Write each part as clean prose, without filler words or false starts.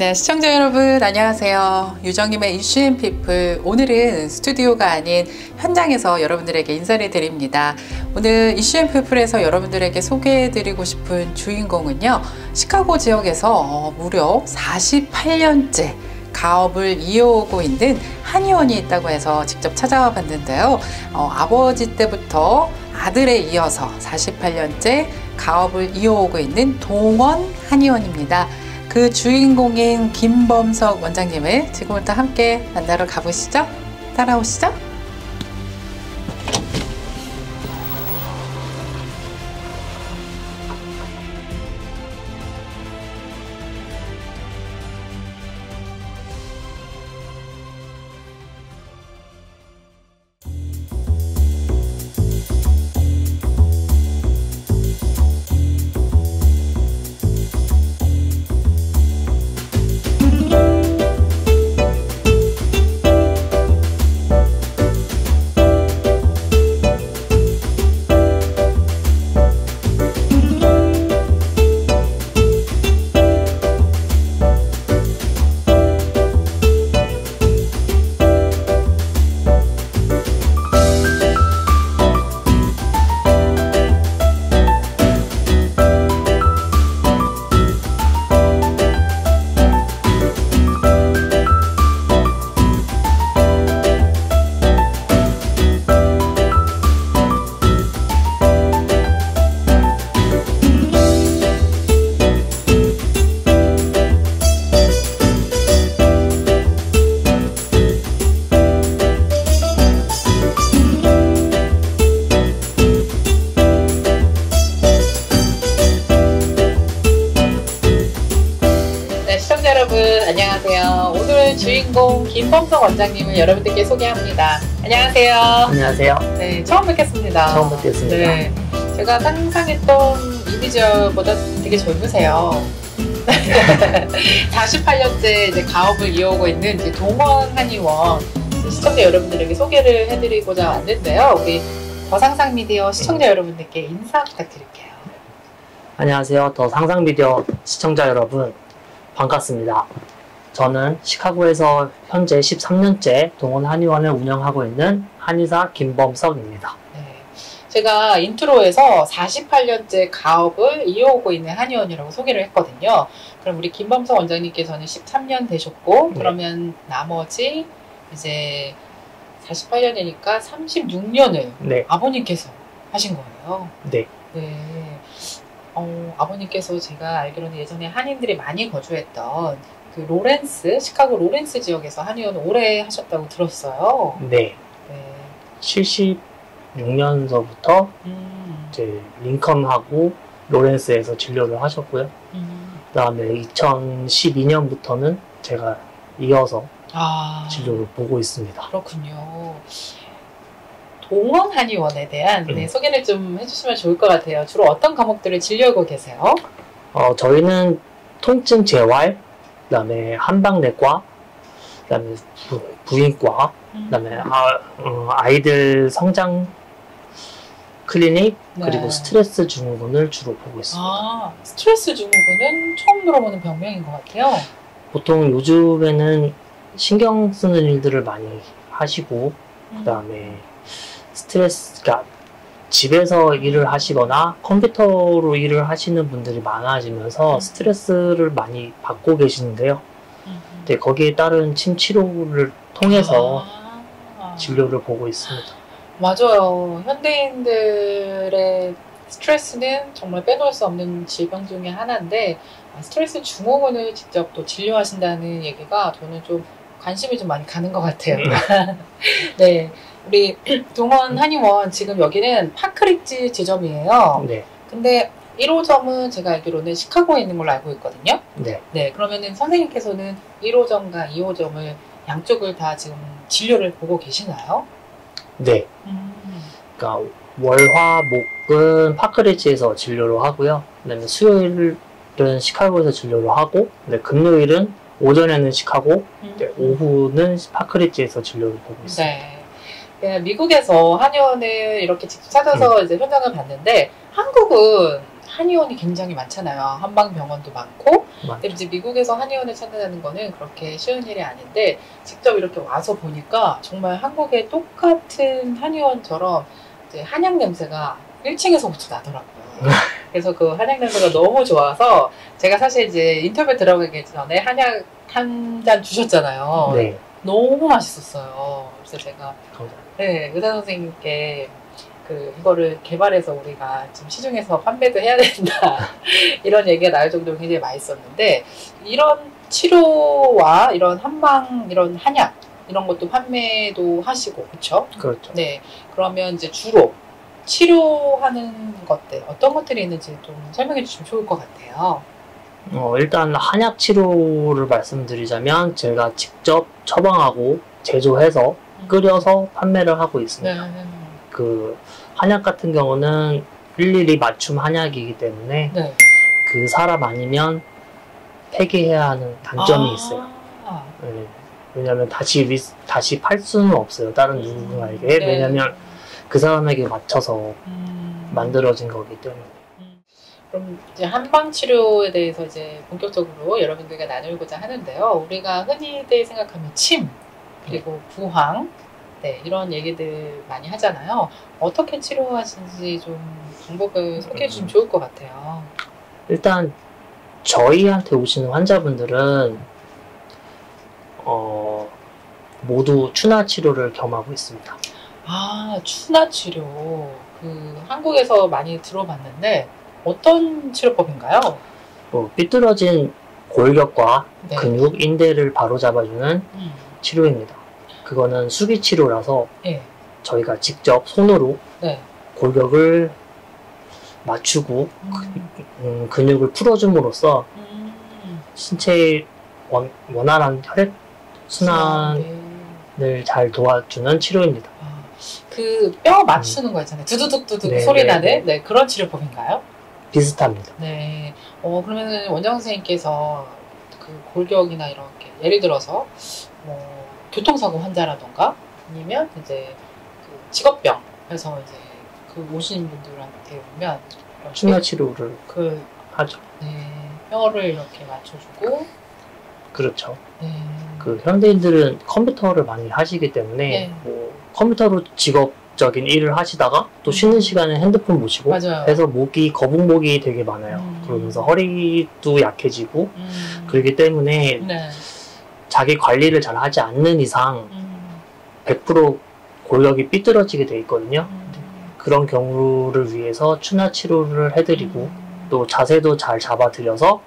네, 시청자 여러분 안녕하세요. 유정님의 이슈앤피플, 오늘은 스튜디오가 아닌 현장에서 여러분들에게 인사를 드립니다. 오늘 이슈앤피플에서 여러분들에게 소개해드리고 싶은 주인공은요, 시카고 지역에서 무려 48년째 가업을 이어오고 있는 한의원이 있다고 해서 직접 찾아와 봤는데요. 아버지 때부터 아들에 이어서 48년째 가업을 이어오고 있는 동원 한의원입니다. 그 주인공인 김범석 원장님을 지금부터 함께 만나러 가보시죠. 따라오시죠. 안녕하세요. 오늘 주인공 김범석 원장님을 여러분들께 소개합니다. 안녕하세요. 안녕하세요. 네, 처음 뵙겠습니다. 처음 뵙겠습니다. 네, 제가 상상했던 이미지보다 되게 젊으세요. 48년째 이제 가업을 이어오고 있는 이제 동원 한의원 시청자 여러분들에게 소개를 해드리고자 왔는데요. 우리 더 상상 미디어 시청자 여러분들께 인사 부탁드릴게요. 안녕하세요. 더 상상 미디어 시청자 여러분, 반갑습니다. 저는 시카고에서 현재 13년째 동원 한의원을 운영하고 있는 한의사 김범석입니다. 네, 제가 인트로에서 48년째 가업을 이어오고 있는 한의원이라고 소개를 했거든요. 그럼 우리 김범석 원장님께서는 13년 되셨고, 네. 그러면 나머지 이제 48년이니까 36년을 네. 아버님께서 하신 거예요. 네. 네. 아버님께서 제가 알기로는 예전에 한인들이 많이 거주했던 그 로렌스, 시카고 로렌스 지역에서 한의원 오래 하셨다고 들었어요. 네. 네. 76년서부터 이제 링컨하고 로렌스에서 진료를 하셨고요. 그 다음에 2012년부터는 제가 이어서 진료를 보고 있습니다. 그렇군요. 동원 한의원에 대한 소개를 좀 해주시면 좋을 것 같아요. 주로 어떤 과목들을 진료하고 계세요? 저희는 통증 재활, 그 다음에 한방내과, 그 다음에 부인과, 그 다음에 아이들 성장 클리닉, 네. 그리고 스트레스 증후군을 주로 보고 있습니다. 스트레스 증후군은 처음 들어보는 병명인 것 같아요. 보통 요즘에는 신경 쓰는 일들을 많이 하시고, 그 다음에 스트레스가 집에서 일을 하시거나 컴퓨터로 일을 하시는 분들이 많아지면서 스트레스를 많이 받고 계시는데요. 네, 거기에 따른 침 치료를 통해서 진료를 보고 있습니다. 맞아요. 현대인들의 스트레스는 정말 빼놓을 수 없는 질병 중에 하나인데, 스트레스 증후군을 직접 또 진료하신다는 얘기가 저는 좀 관심이 좀 많이 가는 것 같아요. 네. 우리 동원 한의원, 지금 여기는 파크리지 지점이에요. 네. 근데 1호점은 제가 알기로는 시카고에 있는 걸로 알고 있거든요. 네. 네. 그러면은 선생님께서는 1호점과 2호점을 양쪽을 다 지금 진료를 보고 계시나요? 네. 그러니까 월화 목은 파크리지에서 진료를 하고요. 그다음에 수요일은 시카고에서 진료를 하고, 금요일은 오전에는 시카고, 오후는 파크리지에서 진료를 보고 있습니다. 네. 미국에서 한의원을 이렇게 직접 찾아서 이제 현장을 봤는데, 한국은 한의원이 굉장히 많잖아요. 한방병원도 많고. 맞아요. 근데 이제 미국에서 한의원을 찾는다는 거는 그렇게 쉬운 일이 아닌데 직접 이렇게 와서 보니까 정말 한국의 똑같은 한의원처럼 이제 한약 냄새가 1층에서부터 나더라고요. 그래서 그 한약 냄새가 너무 좋아서 제가 사실 이제 인터뷰 들어가기 전에 한약 한 잔 주셨잖아요. 네. 너무 맛있었어요. 그래서 제가 감사합니다. 네, 의사 선생님께 이거를 개발해서 우리가 지금 시중에서 판매도 해야 된다. 이런 얘기가 나올 정도로 굉장히 맛있었는데, 이런 치료와 이런 한방, 이런 한약, 이런 것도 판매도 하시고, 그쵸? 그렇죠. 네. 그러면 이제 주로 치료하는 것들, 어떤 것들이 있는지 좀 설명해 주시면 좋을 것 같아요. 일단 한약 치료를 말씀드리자면 제가 직접 처방하고 제조해서 끓여서 판매를 하고 있습니다. 네. 그 한약 같은 경우는 일일이 맞춤 한약이기 때문에 네. 그 사람 아니면 폐기해야 하는 단점이 있어요. 네. 왜냐하면 다시 팔 수는 없어요. 다른 누군가에게. 네. 왜냐하면 그 사람에게 맞춰서 만들어진 거기 때문에. 그럼 이제 한방 치료에 대해서 이제 본격적으로 여러분들과 나누고자 하는데요. 우리가 흔히들 생각하면 침, 그리고 부항, 네, 이런 얘기들 많이 하잖아요. 어떻게 치료하시는지 좀 방법을 소개해 주시면 좋을 것 같아요. 일단 저희한테 오시는 환자분들은 모두 추나 치료를 겸하고 있습니다. 아, 추나 치료. 한국에서 많이 들어봤는데 어떤 치료법인가요? 삐뚤어진 골격과 네. 근육, 인대를 바로잡아주는 치료입니다. 그거는 수기 치료라서 네. 저희가 직접 손으로 네. 골격을 맞추고 근육을 풀어줌으로써 신체의 원활한 혈액순환을 잘 도와주는 치료입니다. 그 뼈 맞추는 거 있잖아요. 두두둑두둑 네, 소리 네, 나는 네, 그런 치료법인가요? 비슷합니다. 네. 그러면은 원장 선생님께서 그 골격이나 이렇게 예를 들어서 뭐 교통사고 환자라던가 아니면 이제 그 직업병 해서 이제 오시는 분들한테 보면 추나 치료를 하죠. 네, 뼈를 이렇게 맞춰주고 그렇죠. 네. 현대인들은 컴퓨터를 많이 하시기 때문에 네. 뭐 컴퓨터로 직업적인 일을 하시다가 또 쉬는 시간에 핸드폰 보시고 맞아요. 해서 거북목이 되게 많아요. 그러면서 허리도 약해지고 그렇기 때문에 네. 자기 관리를 잘 하지 않는 이상 100% 골격이 삐뚤어지게 돼 있거든요. 그런 경우를 위해서 추나 치료를 해드리고 또 자세도 잘 잡아드려서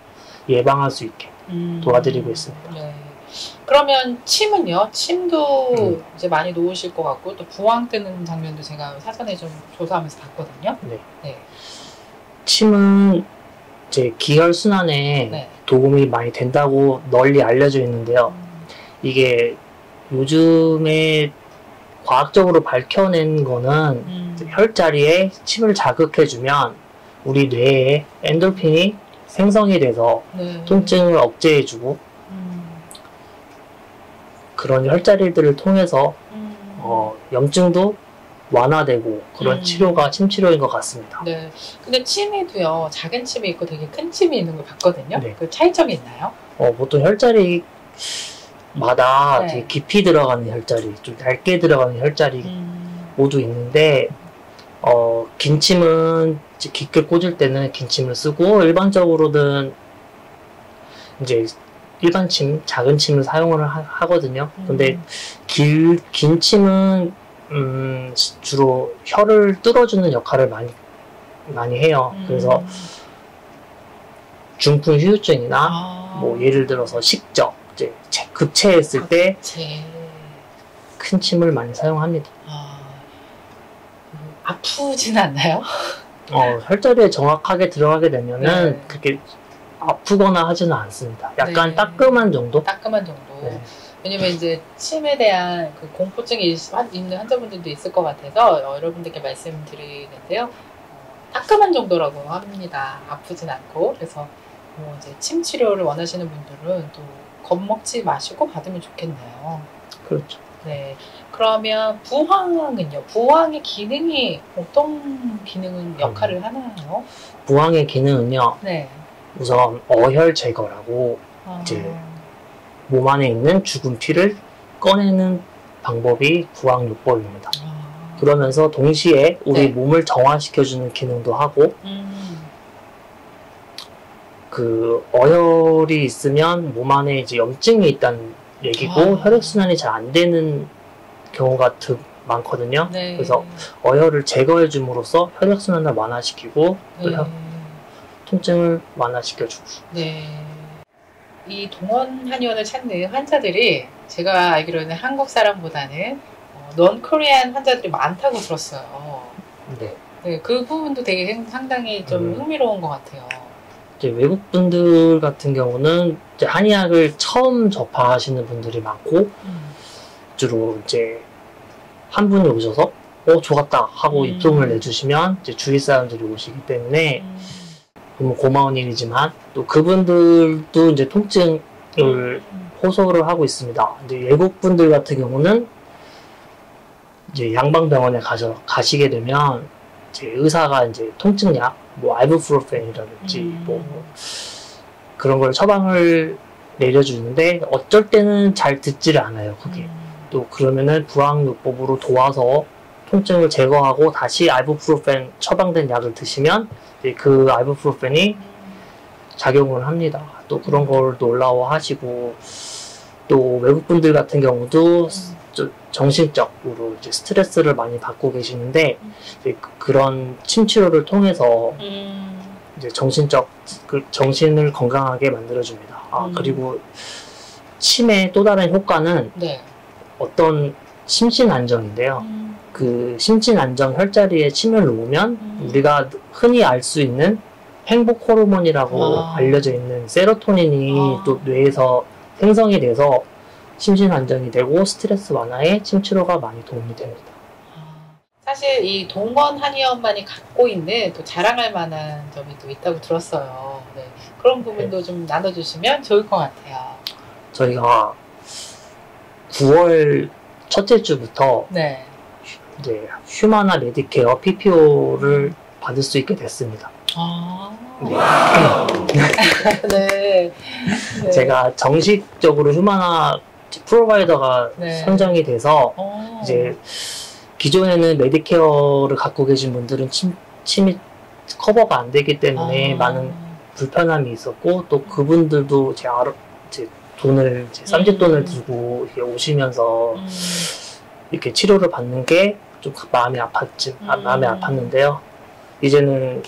예방할 수 있게 도와드리고 있습니다. 네. 그러면 침은요? 침도 이제 많이 놓으실 것 같고 또 부항 뜨는 장면도 제가 사전에 좀 조사하면서 봤거든요. 네. 네. 침은 이제 기혈순환에 네. 도움이 많이 된다고 널리 알려져 있는데요. 이게 요즘에 과학적으로 밝혀낸 거는 혈자리에 침을 자극해주면 우리 뇌에 엔돌핀이 생성이 돼서 네. 통증을 억제해주고 그런 혈자리들을 통해서 염증도 완화되고 그런 치료가 침 치료인 것 같습니다. 네. 근데 침에도요, 작은 침이 있고 되게 큰 침이 있는 걸 봤거든요. 네. 그 차이점이 있나요? 보통 혈자리마다 네. 되게 깊이 들어가는 혈자리, 좀 얇게 들어가는 혈자리 모두 있는데, 긴 침은 이제 깊게 꽂을 때는 긴 침을 쓰고, 일반적으로는 이제 일반 침, 작은 침을 사용을 하거든요. 근데 긴 침은 주로 혀를 뚫어주는 역할을 많이 해요. 그래서 중풍 후유증이나 뭐 예를 들어서 식적, 이제 급체했을 때 큰 침을 많이 사용합니다. 아프진 않나요? 혈자리에 정확하게 들어가게 되면은 네. 그렇게 아프거나 하지는 않습니다. 약간 네. 따끔한 정도? 따끔한 정도. 네. 왜냐면 이제 침에 대한 그 공포증이 있는 환자분들도 있을 것 같아서 여러분들께 말씀드리는데요. 따끔한 정도라고 합니다. 아프진 않고. 그래서 뭐 이제 침 치료를 원하시는 분들은 또 겁먹지 마시고 받으면 좋겠네요. 그렇죠. 네. 그러면 부항은요? 부항의 기능이 어떤 역할을 하나요? 부항의 기능은요. 네. 우선 어혈 제거라고 이제 몸 안에 있는 죽은 피를 꺼내는 방법이 부항요법입니다. 그러면서 동시에 우리 몸을 정화시켜주는 기능도 하고 그 어혈이 있으면 몸 안에 이제 염증이 있다는 얘기고 혈액순환이 잘 안 되는 경우가 많거든요. 네. 그래서 어혈을 제거해 줌으로써 혈액순환을 완화시키고 또 통증을 완화시켜주고. 네. 이 동원 한의원을 찾는 환자들이 제가 알기로는 한국 사람보다는 넌 코리안 환자들이 많다고 들었어요. 네. 네, 그 부분도 되게 상당히 좀 흥미로운 것 같아요. 이제 외국 분들 같은 경우는 이제 한의학을 처음 접하시는 분들이 많고 주로 이제 한 분이 오셔서 좋았다 하고 입소문을 내주시면 이제 주위 사람들이 오시기 때문에 너무 고마운 일이지만 또 그분들도 이제 통증을 호소를 하고 있습니다. 이제 외국 분들 같은 경우는 이제 양방병원에 가시게 되면 이제 의사가 이제 통증약, 뭐 아이부프로펜이라든지 뭐 그런 걸 처방을 내려주는데 어쩔 때는 잘 듣지를 않아요. 그게 또 그러면은 부항요법으로 도와서 통증을 제거하고 다시 아이부프로펜 처방된 약을 드시면 그 아이부프로펜이 작용을 합니다. 또 그런 걸 놀라워하시고 또 외국분들 같은 경우도 정신적으로 이제 스트레스를 많이 받고 계시는데 이제 그런 침치료를 통해서 이제 정신을 건강하게 만들어줍니다. 그리고 침의 또 다른 효과는 어떤 심신안정인데요. 그 심신안정 혈자리에 침을 놓으면 우리가 흔히 알 수 있는 행복 호르몬이라고 알려져 있는 세로토닌이 또 뇌에서 생성이 돼서 심신 안정이 되고 스트레스 완화에 침치료가 많이 도움이 됩니다. 사실 이 동원 한의원만이 갖고 있는 또 자랑할 만한 점이 또 있다고 들었어요. 네. 그런 부분도 좀 나눠주시면 좋을 것 같아요. 저희가 9월 첫째 주부터 이제 휴마나 메디케어 PPO를 받을 수 있게 됐습니다. 네. 제가 정식적으로 휴마나 프로바이더가 선정이 돼서 이제 기존에는 메디케어를 갖고 계신 분들은 침이 커버가 안 되기 때문에 많은 불편함이 있었고 또 그분들도 이제 돈을 쌈짓돈을 들고 이렇게 오시면서 이렇게 치료를 받는 게 좀 마음이 아팠는데요. 이제는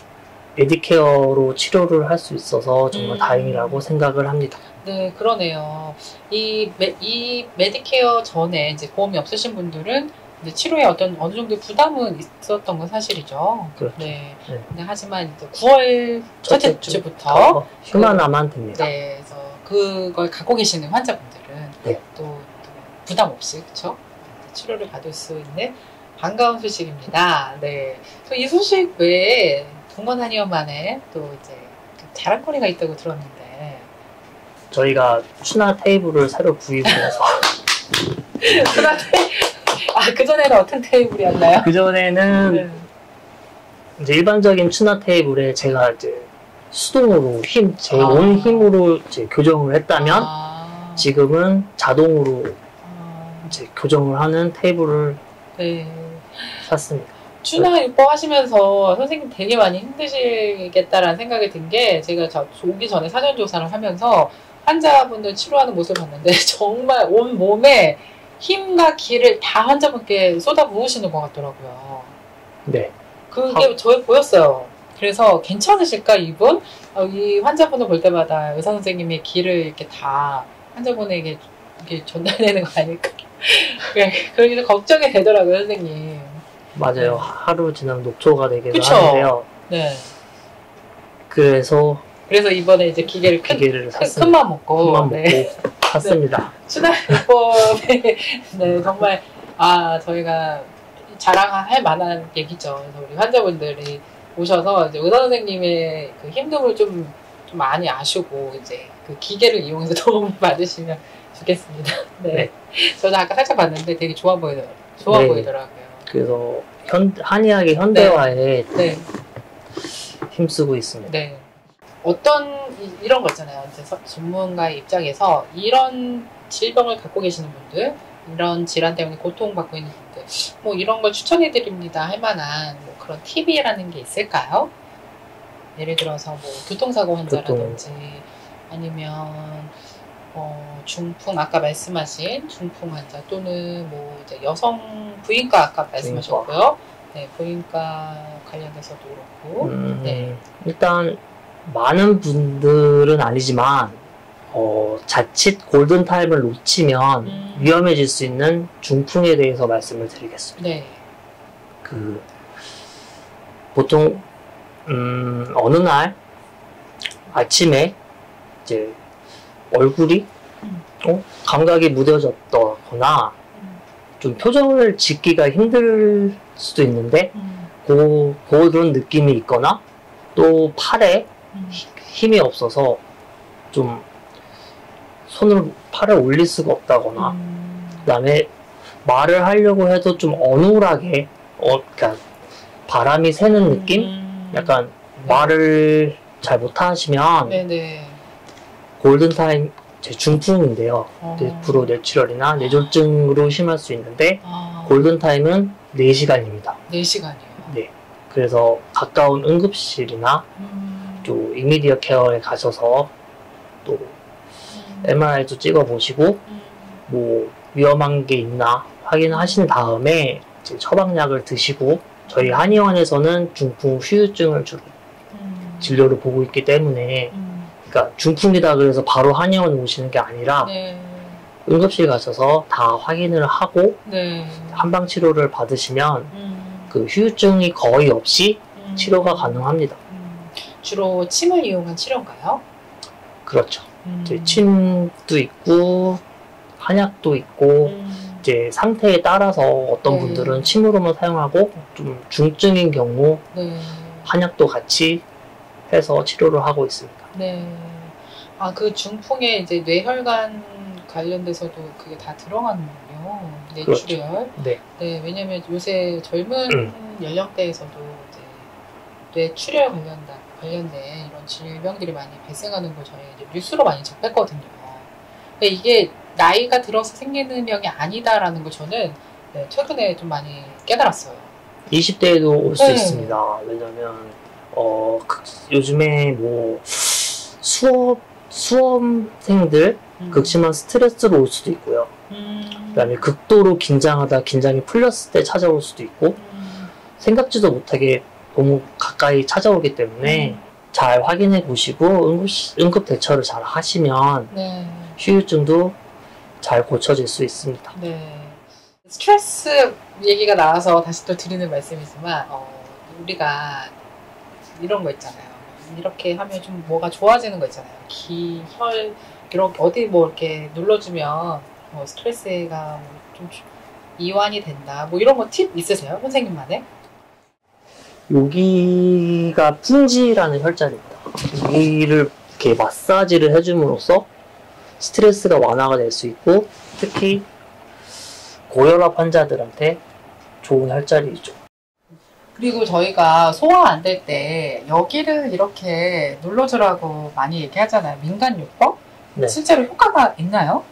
메디케어로 치료를 할 수 있어서 정말 다행이라고 생각을 합니다. 네, 그러네요. 이 메디케어 전에 이제 보험이 없으신 분들은 이제 치료에 어느 정도 부담은 있었던 건 사실이죠. 그렇죠. 네. 네, 하지만 이제 9월 첫째 주부터 휴마나만 됩니다. 네, 그래서 그걸 갖고 계시는 환자분들은 또 부담 없이 그렇죠? 치료를 받을 수 있는 반가운 소식입니다. 네. 또 이 소식 외에 동원 한의원만에 또 이제 자랑거리가 있다고 들었는데 저희가 추나 테이블을 새로 구입을 해서 추나 그전에는 어떤 테이블이었나요? 그전에는 이제 일반적인 추나 테이블에 제가 이제 수동으로 제 온 힘으로 이제 교정을 했다면 지금은 자동으로 이제 교정을 하는 테이블을 샀습니다. 추나 요법 하시면서 선생님 되게 많이 힘드시겠다라는 생각이 든 게 제가 오기 전에 사전조사를 하면서 환자분들 치료하는 모습을 봤는데 정말 온 몸에 힘과 기를 다 환자분께 쏟아 부으시는 것 같더라고요. 네. 그게 저에 보였어요. 그래서 괜찮으실까 이분? 이 환자분을 볼 때마다 의사 선생님의 기를 이렇게 다 환자분에게 이렇게 전달되는 거 아닐까? 그래서 걱정이 되더라고요, 선생님. 맞아요. 하루 지나면 녹초가 되기도 하는데요. 네. 그래서 이번에 이제 기계를 큰맘 먹고 샀습니다. 추나 요법에 네, 정말 저희가 자랑할 만한 얘기죠. 그래서 우리 환자분들이 오셔서 이제 의사 선생님의 그 힘듦을 좀 좀 많이 아시고 이제 그 기계를 이용해서 도움을 받으시면 좋겠습니다. 네. 네. 저도 아까 살짝 봤는데 되게 좋아 네. 보이더라고요. 그래서 한의학의 현대화에 네. 힘쓰고 있습니다. 네. 어떤 이런 거 있잖아요. 이제 전문가의 입장에서 이런 질병을 갖고 계시는 분들, 이런 질환 때문에 고통받고 있는 분들, 뭐 이런 걸 추천해 드립니다 할 만한 뭐 그런 팁이라는 게 있을까요? 예를 들어서 뭐 교통사고 환자라든지 아니면 중풍, 아까 말씀하신 중풍 환자 또는 뭐 이제 여성 부인과 아까 말씀하셨고요. 네, 부인과 관련돼서도 그렇고. 네. 일단 많은 분들은 아니지만 자칫 골든타임을 놓치면 위험해질 수 있는 중풍에 대해서 말씀을 드리겠습니다. 네. 보통 어느 날 아침에 이제 얼굴이 감각이 무뎌졌거나 좀 표정을 짓기가 힘들 수도 있는데 그런 느낌이 있거나 또 팔에 힘이 없어서 좀 팔을 올릴 수가 없다거나 그 다음에 말을 하려고 해도 좀 어눌하게 그러니까 바람이 새는 느낌? 약간 말을 잘 못하시면 골든타임 중풍인데요. 프로 뇌출혈이나 뇌졸중으로 심할 수 있는데 골든타임은 4시간입니다. 4시간이요? 네. 그래서 가까운 응급실이나 또 이미디어 케어에 가셔서 또 MRI도 찍어보시고 뭐 위험한 게 있나 확인하신 다음에 이제 처방약을 드시고 저희 한의원에서는 중풍 후유증을 주로 진료를 보고 있기 때문에 그러니까 중풍이다 그래서 바로 한의원에 오시는 게 아니라 응급실 가셔서 다 확인을 하고 한방 치료를 받으시면 그 후유증이 거의 없이 치료가 가능합니다. 주로 침을 이용한 치료인가요? 그렇죠. 이제 침도 있고 한약도 있고 이제 상태에 따라서 어떤 분들은 침으로만 사용하고 좀 중증인 경우 한약도 같이 해서 치료를 하고 있습니다. 네. 아, 그 중풍에 이제 뇌혈관 관련돼서도 그게 다 들어가는군요. 뇌출혈. 그렇죠. 네. 네, 왜냐면 요새 젊은 연령대에서도 이제 뇌출혈 관련된 이런 질병들이 많이 발생하는 걸 저희 이제 뉴스로 많이 접했거든요. 근데 이게 나이가 들어서 생기는 병이 아니다라는 걸 저는 최근에 좀 많이 깨달았어요. 20대에도 올 수 있습니다. 왜냐면 요즘에 뭐 수험생들 극심한 스트레스로 올 수도 있고요. 그다음에 극도로 긴장하다 긴장이 풀렸을 때 찾아올 수도 있고 생각지도 못하게 너무 가까이 찾아오기 때문에 잘 확인해 보시고 응급 대처를 잘 하시면 후유증도 잘 고쳐질 수 있습니다. 네. 스트레스 얘기가 나와서 다시 또 드리는 말씀이지만 우리가 이런 거 있잖아요. 이렇게 하면 좀 뭐가 좋아지는 거 있잖아요. 기, 혈 이렇게 어디 뭐 이렇게 눌러주면 스트레스가 좀 이완이 된다. 뭐 이런 거 팁 있으세요? 선생님만의? 여기가 풍지라는 혈자리입니다. 여기를 이렇게 마사지를 해줌으로써 스트레스가 완화가 될 수 있고 특히 고혈압 환자들한테 좋은 혈자리죠. 그리고 저희가 소화 안 될 때 여기를 이렇게 눌러주라고 많이 얘기하잖아요. 민간요법? 네. 실제로 효과가 있나요?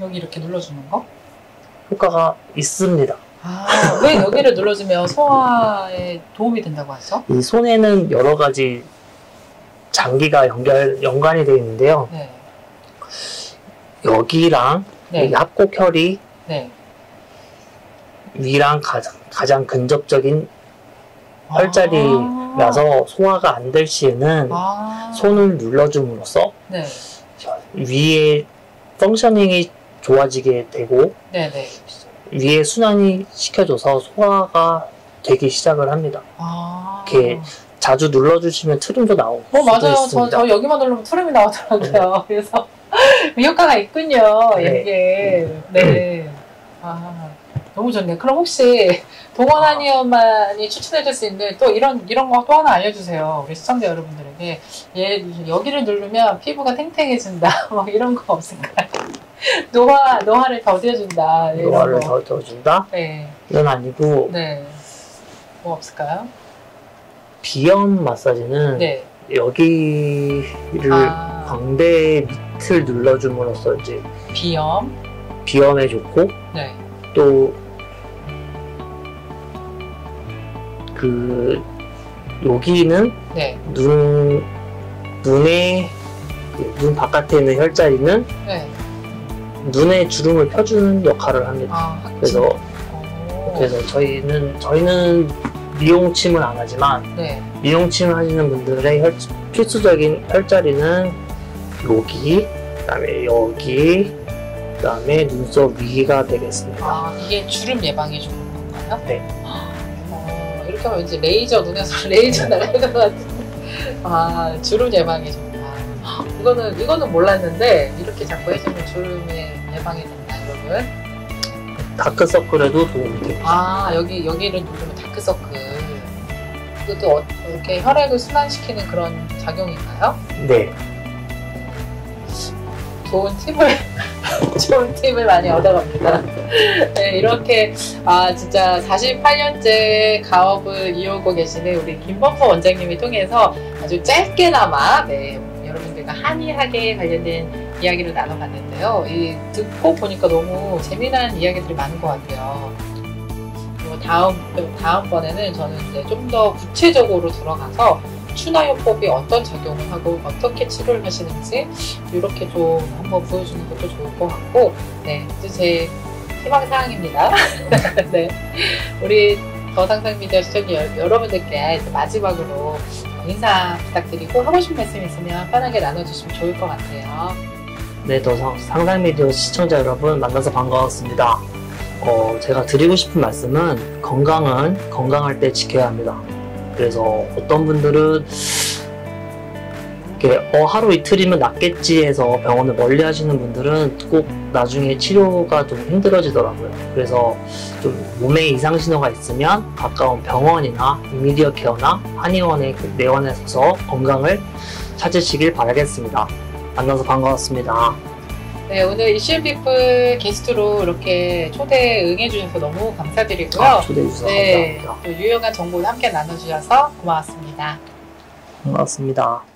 여기 이렇게 눌러주는 거? 효과가 있습니다. 아, 왜 여기를 눌러주면 소화에 도움이 된다고 하죠? 이 손에는 여러 가지 장기가 연관이 되어 있는데요. 네. 여기랑 여기 합곡혈이 위랑 가장 근접적인 혈자리라서 소화가 안 될 시에는 손을 눌러줌으로써 위의 펑셔닝이 좋아지게 되고 위에 순환이 시켜줘서 소화가 되기 시작을 합니다. 이렇게 자주 눌러주시면 트림도 나오고 맞아요. 있습니다. 저 여기만 누르면 트림이 나오더라고요. 그래서 효과가 있군요. 이게. 네. 아, 너무 좋네요. 그럼 혹시 동원한 의원만이 추천해줄 수 있는 또 이런 거 또 하나 알려주세요. 우리 시청자 여러분들에게. 여기를 누르면 피부가 탱탱해진다. 뭐 이런 거 없을까요? 노화를 더뎌준다. 노화를 더뎌준다? 네. 이건 아니고. 네. 뭐 없을까요? 비염 마사지는 네. 여기를 광대 밑을 눌러줌으로써 이제 비염에 좋고 네. 또 여기는 네. 눈 바깥에 있는 혈자리는 네. 눈에 주름을 펴주는 역할을 합니다. 그래서 저희는 미용침을 안 하지만 네. 미용침을 하시는 분들의 필수적인 혈자리는 여기, 그다음에 여기, 그다음에 눈썹 위가 되겠습니다. 이게 주름 예방에 좋은 건가요? 네. 이렇게 하면 왠지 눈에서 레이저 날아갈 것 같은데. 주름 예방에 좋다. 이거는 몰랐는데 이렇게 자꾸 해주면 주름의 예방이 된다, 여러분. 다크서클에도 도움이 돼요. 여기를 누르면 다크서클. 이것도 이렇게 혈액을 순환시키는 그런 작용인가요? 네. 좋은 팁을 많이 얻어갑니다. 네, 이렇게 진짜 48년째 가업을 이어오고 계시는 우리 김범서 원장님을 통해서 아주 짧게나마 여러분들과 한의학에 관련된 이야기를 나눠봤는데요. 듣고 보니까 너무 재미난 이야기들이 많은 것 같아요. 그리고 다음번에는 저는 이제 좀 더 구체적으로 들어가서 추나요법이 어떤 작용을 하고 어떻게 치료를 하시는지 이렇게 좀 한번 보여주는 것도 좋을 것 같고, 네, 제 희망사항입니다. 네, 우리 더 상상미디어 시청자 여러분들께 마지막으로 인사 부탁드리고 하고 싶은 말씀 있으면 편하게 나눠주시면 좋을 것 같아요. 네, 더 상상미디어 시청자 여러분 만나서 반가웠습니다. 제가 드리고 싶은 말씀은 건강은 건강할 때 지켜야 합니다. 그래서 어떤 분들은 이렇게 하루 이틀이면 낫겠지 해서 병원을 멀리 하시는 분들은 꼭 나중에 치료가 좀 힘들어지더라고요. 그래서 좀 몸에 이상 신호가 있으면 가까운 병원이나 이미디어 케어나 한의원에 내원해서 건강을 찾으시길 바라겠습니다. 만나서 반가웠습니다. 네, 오늘 이슈앤피플 게스트로 이렇게 초대 응해주셔서 너무 감사드리고요. 초대해주셔서 감사합니다. 감사합니다. 또 유용한 정보를 함께 나눠주셔서 고마웠습니다. 고맙습니다.